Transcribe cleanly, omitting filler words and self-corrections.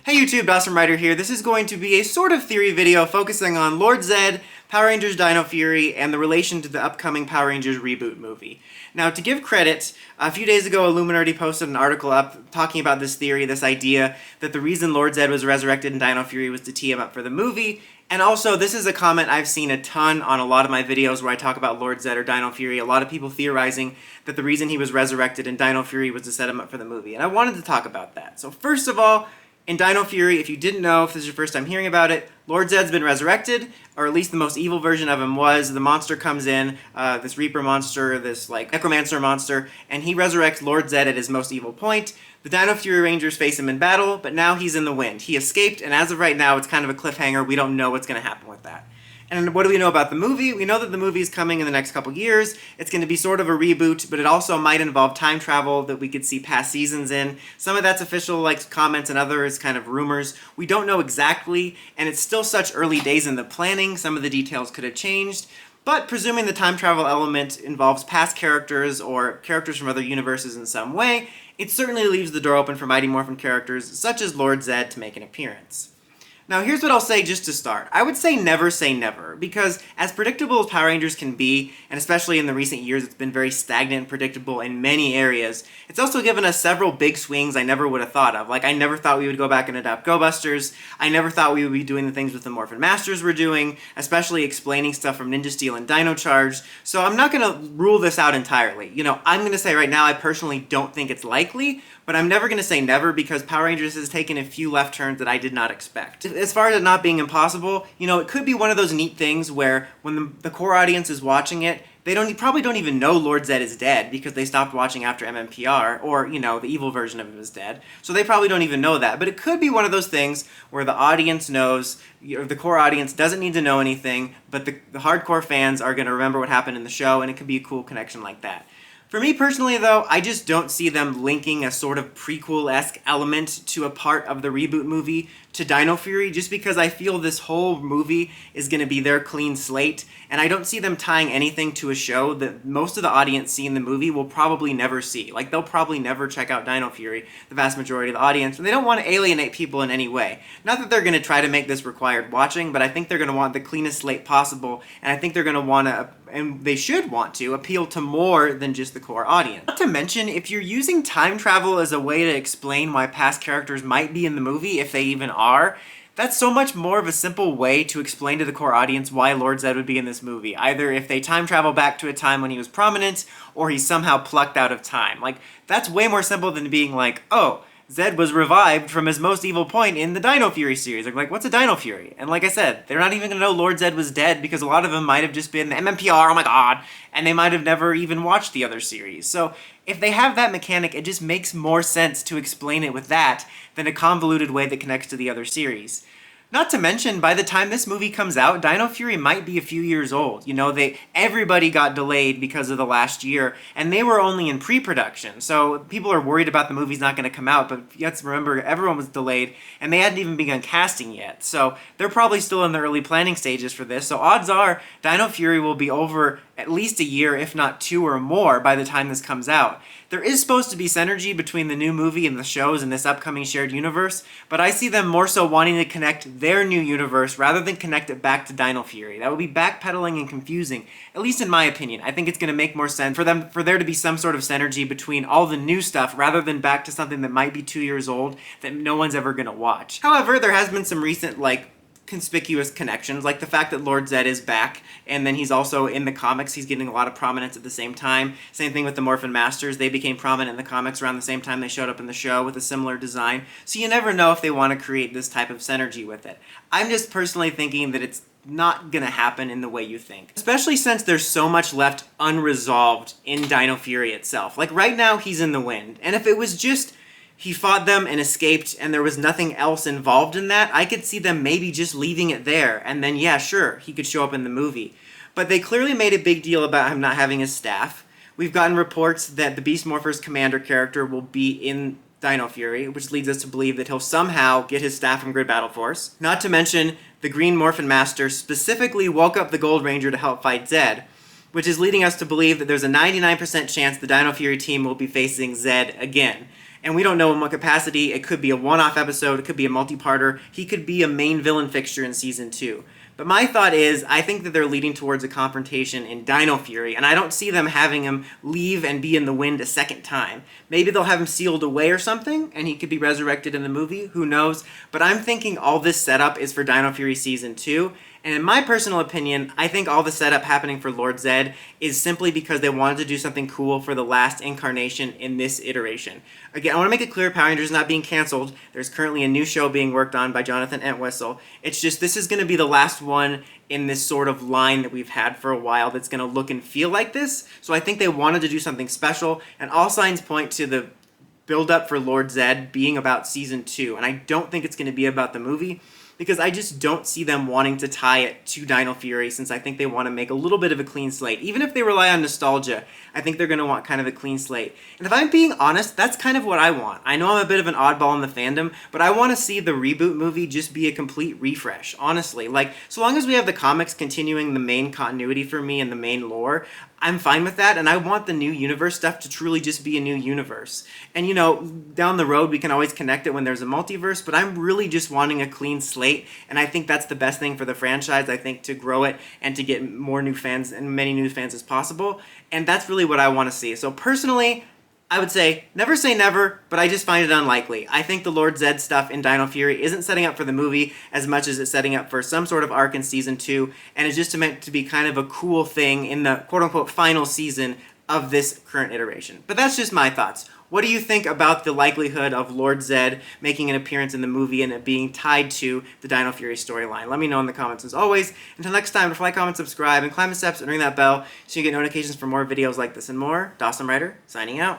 Hey YouTube, Awesome Writer here. This is going to be a sort of theory video focusing on Lord Zedd, Power Rangers Dino Fury, and the relation to the upcoming Power Rangers Reboot movie. Now, to give credit, a few days ago Illuminati posted an article up talking about this theory, this idea that the reason Lord Zedd was resurrected in Dino Fury was to tee him up for the movie. And also, this is a comment I've seen a ton on a lot of my videos where I talk about Lord Zedd or Dino Fury. A lot of people theorizing that the reason he was resurrected in Dino Fury was to set him up for the movie. And I wanted to talk about that. So first of all, in Dino Fury, if you didn't know, if this is your first time hearing about it, Lord Zedd's been resurrected, or at least the most evil version of him was. The monster comes in, this Reaper monster, this like Necromancer monster, and he resurrects Lord Zedd at his most evil point. The Dino Fury Rangers face him in battle, but now he's in the wind. He escaped, and as of right now, it's kind of a cliffhanger. We don't know what's going to happen with that. And what do we know about the movie? We know that the movie is coming in the next couple years. It's going to be sort of a reboot, but it also might involve time travel that we could see past seasons in. Some of that's official, like comments, and others kind of rumors. We don't know exactly, and it's still such early days in the planning. Some of the details could have changed. But presuming the time travel element involves past characters or characters from other universes in some way, it certainly leaves the door open for Mighty Morphin characters such as Lord Zedd to make an appearance. Now here's what I'll say just to start. I would say never, because as predictable as Power Rangers can be, and especially in the recent years it's been very stagnant and predictable in many areas, it's also given us several big swings I never would have thought of. Like, I never thought we would go back and adapt Go Busters. I never thought we would be doing the things with the Morphin Masters we're doing, especially explaining stuff from Ninja Steel and Dino Charge. So I'm not going to rule this out entirely. You know, I'm going to say right now I personally don't think it's likely, but I'm never going to say never because Power Rangers has taken a few left turns that I did not expect. As far as it not being impossible, you know, it could be one of those neat things where when the core audience is watching it, they probably don't even know Lord Zedd is dead because they stopped watching after mmpr, or, you know, the evil version of him is dead. So they probably don't even know that. But it could be one of those things where the audience knows, or the core audience doesn't need to know anything, but the hardcore fans are going to remember what happened in the show, and it could be a cool connection like that. For me personally, though, I just don't see them linking a sort of prequel-esque element to a part of the reboot movie to Dino Fury, just because I feel this whole movie is going to be their clean slate, and I don't see them tying anything to a show that most of the audience seeing the movie will probably never see. Like, they'll probably never check out Dino Fury, the vast majority of the audience, and they don't want to alienate people in any way. Not that they're going to try to make this required watching, but I think they're going to want the cleanest slate possible, and I think they're going to want to, and they should want to, appeal to more than just the core audience. Not to mention, if you're using time travel as a way to explain why past characters might be in the movie, if they even are, that's so much more of a simple way to explain to the core audience why Lord Zedd would be in this movie. Either if they time travel back to a time when he was prominent, or he's somehow plucked out of time. Like, that's way more simple than being like, oh, Zedd was revived from his most evil point in the Dino Fury series. Like, what's a Dino Fury? And like I said, they're not even going to know Lord Zedd was dead because a lot of them might have just been the mmpr, oh my god, and they might have never even watched the other series. So if they have that mechanic, it just makes more sense to explain it with that than a convoluted way that connects to the other series. Not to mention, by the time this movie comes out, Dino Fury might be a few years old. You know, everybody got delayed because of the last year, and they were only in pre-production. So people are worried about the movie's not going to come out, but you have to remember, everyone was delayed, and they hadn't even begun casting yet. So they're probably still in the early planning stages for this. So odds are, Dino Fury will be over at least a year, if not 2 or more, by the time this comes out. There is supposed to be synergy between the new movie and the shows in this upcoming shared universe, but I see them more so wanting to connect their new universe rather than connect it back to Dino Fury. That would be backpedaling and confusing, at least in my opinion. I think it's going to make more sense for there to be some sort of synergy between all the new stuff rather than back to something that might be 2 years old that no one's ever going to watch. However, there has been some recent, conspicuous connections, like the fact that Lord Zedd is back, and then he's also in the comics. He's getting a lot of prominence at the same time. Same thing with the Morphin Masters. They became prominent in the comics around the same time they showed up in the show with a similar design. So you never know if they want to create this type of synergy with it. I'm just personally thinking that it's not gonna happen in the way you think. Especially since there's so much left unresolved in Dino Fury itself. Like, right now, he's in the wind. And if it was just he fought them and escaped and there was nothing else involved in that, I could see them maybe just leaving it there, and then yeah, sure, he could show up in the movie. But they clearly made a big deal about him not having his staff. We've gotten reports that the Beast Morphers Commander character will be in Dino Fury, which leads us to believe that he'll somehow get his staff from Grid Battle Force. Not to mention, the Green Morphin Master specifically woke up the Gold Ranger to help fight Zedd, which is leading us to believe that there's a 99% chance the Dino Fury team will be facing Zedd again. and we don't know in what capacity. It could be a one-off episode, it could be a multi-parter, he could be a main villain fixture in season 2. But my thought is, I think that they're leading towards a confrontation in Dino Fury, and I don't see them having him leave and be in the wind a second time. Maybe they'll have him sealed away or something, and he could be resurrected in the movie, who knows? But I'm thinking all this setup is for Dino Fury Season 2, and in my personal opinion, I think all the setup happening for Lord Zedd is simply because they wanted to do something cool for the last incarnation in this iteration. Again, I want to make it clear, Power Rangers is not being canceled. There's currently a new show being worked on by Jonathan Entwistle. It's just, this is going to be the last one in this sort of line that we've had for a while that's going to look and feel like this. So I think they wanted to do something special, and all signs point to the build-up for Lord Zedd being about Season 2, and I don't think it's going to be about the movie, because I just don't see them wanting to tie it to Dino Fury, since I think they want to make a little bit of a clean slate. Even if they rely on nostalgia, I think they're going to want kind of a clean slate. And if I'm being honest, that's kind of what I want. I know I'm a bit of an oddball in the fandom, but I want to see the Reboot movie just be a complete refresh, honestly. Like, so long as we have the comics continuing the main continuity for me and the main lore, I'm fine with that, and I want the new universe stuff to truly just be a new universe. And, you know, down the road we can always connect it when there's a multiverse, but I'm really just wanting a clean slate, and I think that's the best thing for the franchise, I think, to grow it and to get more new fans and many new fans as possible, and that's really what I want to see. So personally, I would say never, but I just find it unlikely. I think the Lord Zedd stuff in Dino Fury isn't setting up for the movie as much as it's setting up for some sort of arc in Season 2, and it's just meant to be kind of a cool thing in the quote-unquote final season of this current iteration. But that's just my thoughts. What do you think about the likelihood of Lord Zedd making an appearance in the movie and it being tied to the Dino Fury storyline? Let me know in the comments as always. Until next time, don't forget, like, comment, subscribe, and climb the steps and ring that bell so you get notifications for more videos like this and more. Dawson Ryder, signing out.